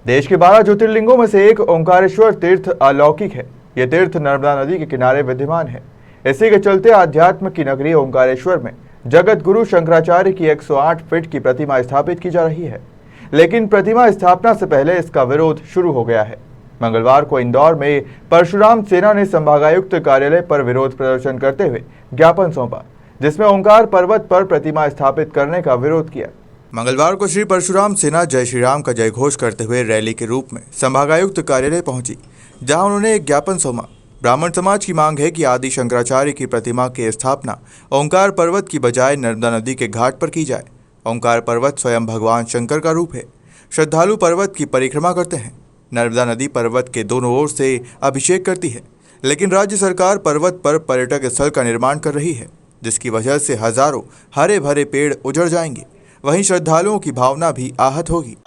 देश के 12 ज्योतिर्लिंगों में से एक ओंकारेश्वर तीर्थ अलौकिक है। यह तीर्थ नर्मदा नदी के किनारे विद्यमान है। इसी के चलते आध्यात्म की नगरी ओंकारेश्वर में जगत गुरु शंकराचार्य की 108 फीट की प्रतिमा स्थापित की जा रही है, लेकिन प्रतिमा स्थापना से पहले इसका विरोध शुरू हो गया है। मंगलवार को इंदौर में परशुराम सेना ने संभागायुक्त कार्यालय पर विरोध प्रदर्शन करते हुए ज्ञापन सौंपा, जिसमें ओंकार पर्वत पर प्रतिमा स्थापित करने का विरोध किया। मंगलवार को श्री परशुराम सेना जय श्री राम का जयघोष करते हुए रैली के रूप में संभागायुक्त कार्यालय पहुंची, जहां उन्होंने एक ज्ञापन सौंपा। ब्राह्मण समाज की मांग है कि आदि शंकराचार्य की प्रतिमा की स्थापना ओंकार पर्वत की बजाय नर्मदा नदी के घाट पर की जाए। ओंकार पर्वत स्वयं भगवान शंकर का रूप है। श्रद्धालु पर्वत की परिक्रमा करते हैं। नर्मदा नदी पर्वत के दोनों ओर से अभिषेक करती है, लेकिन राज्य सरकार पर्वत पर पर्यटक स्थल का निर्माण कर रही है, जिसकी वजह से हजारों हरे भरे पेड़ उजड़ जाएंगे। वहीं श्रद्धालुओं की भावना भी आहत होगी।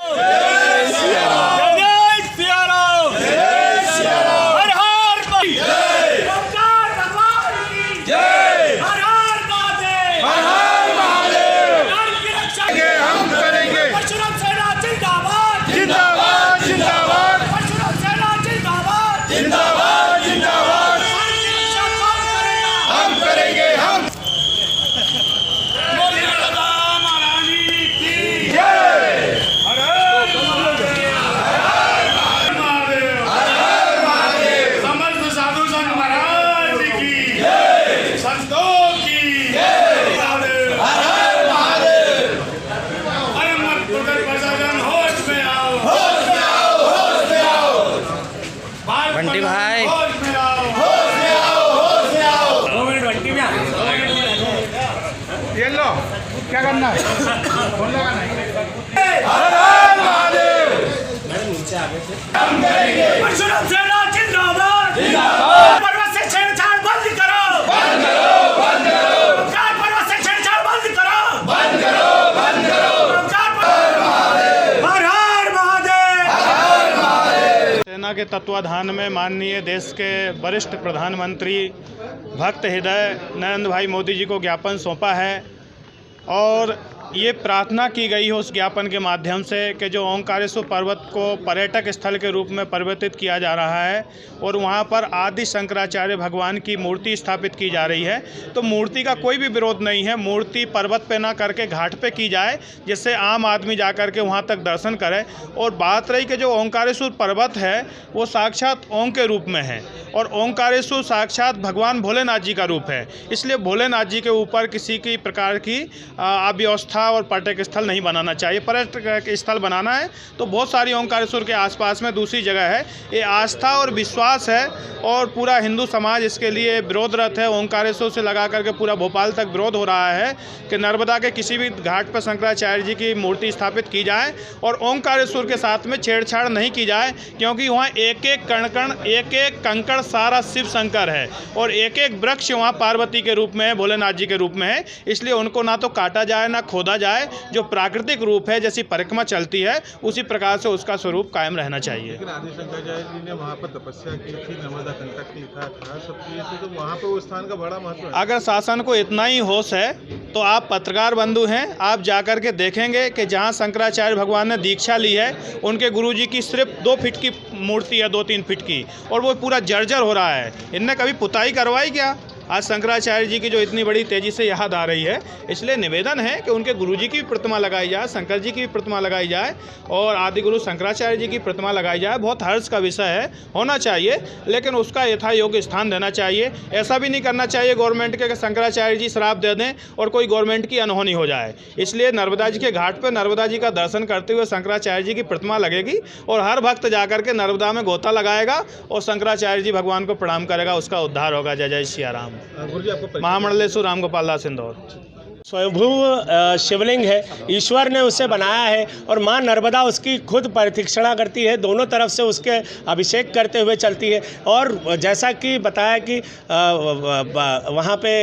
बंटी भाई ये लो, क्या करना है? फोन लगाना है। हम करेंगे। परशुराम सेना जिंदाबाद। जिंदाबाद। पर्वत से छेड़छाड़ बंद करो। बंद करो, बंद करो। ओंकार पर्वत से छेड़छाड़ बंद करो। बंद करो, बंद करो। ओंकार हर महादेव। हर हर महादेव। हर महादेव। सेना के तत्वाधान में माननीय देश के वरिष्ठ प्रधानमंत्री भक्त हृदय नरेंद्र भाई मोदी जी को ज्ञापन सौंपा है और ये प्रार्थना की गई है उस ज्ञापन के माध्यम से कि जो ओंकारेश्वर पर्वत को पर्यटक स्थल के रूप में परिवर्तित किया जा रहा है और वहाँ पर आदि शंकराचार्य भगवान की मूर्ति स्थापित की जा रही है, तो मूर्ति का कोई भी विरोध नहीं है। मूर्ति पर्वत पे ना करके घाट पे की जाए, जिससे आम आदमी जा कर के वहाँ तक दर्शन करे। और बात रही कि जो ओंकारेश्वर पर्वत है वो साक्षात ओम के रूप में है और ओंकारेश्वर साक्षात भगवान भोलेनाथ जी का रूप है, इसलिए भोलेनाथ जी के ऊपर किसी की प्रकार की अव्यवस्था और पर्यटक स्थल नहीं बनाना चाहिए। पर्यटक स्थल बनाना है तो बहुत सारी ओंकारेश्वर के आसपास में दूसरी जगह है। ये आस्था और विश्वास है और पूरा हिंदू समाज इसके लिए विरोधरत है। ओंकारेश्वर से लगा करके पूरा भोपाल तक विरोध हो रहा है कि नर्मदा के किसी भी घाट पर शंकराचार्य जी की मूर्ति स्थापित की जाए और ओंकारेश्वर के साथ में छेड़छाड़ नहीं की जाए, क्योंकि वहाँ एक एक कण एक एक कंकड़ सारा शिव शंकर है और एक एक वृक्ष वहाँ पार्वती के रूप में है, भोलेनाथ जी के रूप में है। इसलिए उनको ना तो काटा जाए ना खोदा जाए। जो प्राकृतिक रूप है, जैसी परिक्रमा चलती है उसी प्रकार से उसका स्वरूप कायम रहना चाहिए। लेकिन आदि शंकराचार्य जी ने वहाँ पर तपस्या की थी, नर्मदा कंटक लिखा था, सब चीजें, तो वहाँ पर उस स्थान का बड़ा महत्व है। अगर शासन को इतना ही होश है तो आप पत्रकार बंधु हैं, आप जाकर के देखेंगे कि जहाँ शंकराचार्य भगवान ने दीक्षा ली है उनके गुरुजी की सिर्फ 2 फीट की मूर्ति है, 2-3 फीट की, और वो पूरा जर्जर हो रहा है। इनने कभी पुताई करवाई क्या? आज शंकराचार्य जी की जो इतनी बड़ी तेज़ी से याद आ रही है, इसलिए निवेदन है कि उनके गुरुजी की भी प्रतिमा लगाई जाए, शंकर जी की भी प्रतिमा लगाई जाए और आदि गुरु शंकराचार्य जी की प्रतिमा लगाई जाए। बहुत हर्ष का विषय है, होना चाहिए, लेकिन उसका यथा योग्य स्थान देना चाहिए। ऐसा भी नहीं करना चाहिए गवर्नमेंट के कि शंकराचार्य जी श्राप दे दें और कोई गवर्नमेंट की अनहोनी हो जाए। इसलिए नर्मदा जी के घाट पर नर्मदा जी का दर्शन करते हुए शंकराचार्य जी की प्रतिमा लगेगी और हर भक्त जाकर के नर्मदा में गोता लगाएगा और शंकराचार्य जी भगवान को प्रणाम करेगा, उसका उद्धार होगा। जय जय सिया राम। महामंडलेश्वर राम गोपाल दास इंदौर। स्वयंभू शिवलिंग है, ईश्वर ने उसे बनाया है और माँ नर्मदा उसकी खुद परितीक्षणा करती है, दोनों तरफ से उसके अभिषेक करते हुए चलती है। और जैसा कि बताया कि वहाँ पे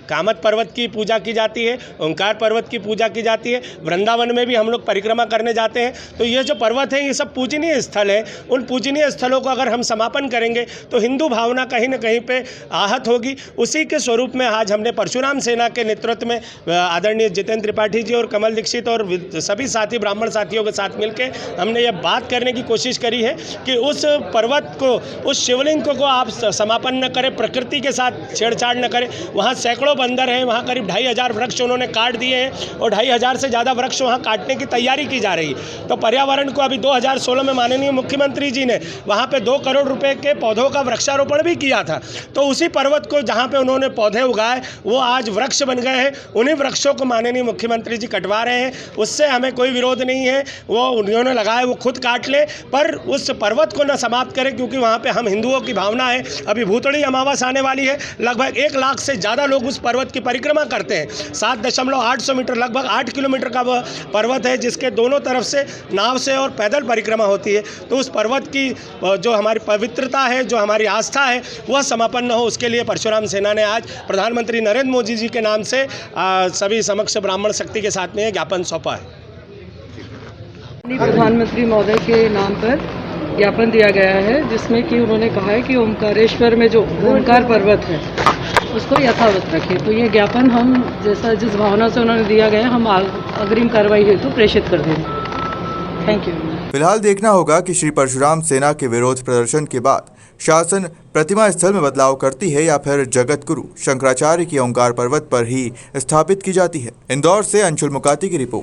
कामत पर्वत की पूजा की जाती है, ओंकार पर्वत की पूजा की जाती है। वृंदावन में भी हम लोग परिक्रमा करने जाते हैं। तो ये जो पर्वत है ये सब पूजनीय स्थल है। उन पूजनीय स्थलों को अगर हम समापन करेंगे तो हिंदू भावना कहीं ना कहीं पे आहत होगी। उसी के स्वरूप में आज हमने परशुराम सेना के नेतृत्व में आदरणीय जितेंद्र त्रिपाठी जी और कमल दीक्षित और सभी साथी ब्राह्मण साथियों के साथ मिलकर हमने ये बात करने की कोशिश करी है कि उस पर्वत को, उस शिवलिंग को आप समापन न करें, प्रकृति के साथ छेड़छाड़ न करें। वहाँ सैकड़ों बंदर हैं, वहाँ करीब 2500 वृक्ष उन्होंने काट दिए हैं और 2500 से ज़्यादा वृक्ष वहाँ काटने की तैयारी की जा रही है। तो पर्यावरण को अभी 2016 में माननीय मुख्यमंत्री जी ने वहाँ पे 2 करोड़ रुपए के पौधों का वृक्षारोपण भी किया था। तो उसी पर्वत को जहाँ पे उन्होंने पौधे उगाए वो आज वृक्ष बन गए हैं। उन्हीं वृक्षों को माननीय मुख्यमंत्री जी कटवा रहे हैं, उससे हमें कोई विरोध नहीं है। वो उन्होंने लगाए वो खुद काट ले, पर उस पर्वत को न समाप्त करें, क्योंकि वहाँ पे हम हिंदुओं की भावना है। अभी भूतड़ी अमावस आने वाली है, लगभग 1 लाख से ज़्यादा लोग उस पर्वत की परिक्रमा करते हैं। 7.8 मीटर, लगभग 8 किलोमीटर का वह पर्वत है, जिसके दोनों तरफ से नाव से और पैदल परिक्रमा होती है। तो उस पर्वत की जो हमारी पवित्रता है, जो हमारी आस्था है, वह समापन न हो, उसके लिए परशुराम सेना ने आज प्रधानमंत्री नरेंद्र मोदी जी के नाम से सभी समक्ष ब्राह्मण शक्ति के साथ में ज्ञापन सौंपा है। प्रधानमंत्री महोदय के नाम पर ज्ञापन दिया गया है, जिसमें कि उन्होंने कहा है कि ओमकारेश्वर में जो ओमकार पर्वत है उसको यथावत रखें। तो ये ज्ञापन हम जिस भावना से उन्होंने दिया गया, हम अग्रिम कार्रवाई हेतु प्रेषित कर देंगे। Thank you. फिलहाल देखना होगा कि श्री परशुराम सेना के विरोध प्रदर्शन के बाद शासन प्रतिमा स्थल में बदलाव करती है या फिर जगत गुरु शंकराचार्य की ओंकार पर्वत पर ही स्थापित की जाती है। इंदौर से अंशुल मुकाती की रिपोर्ट।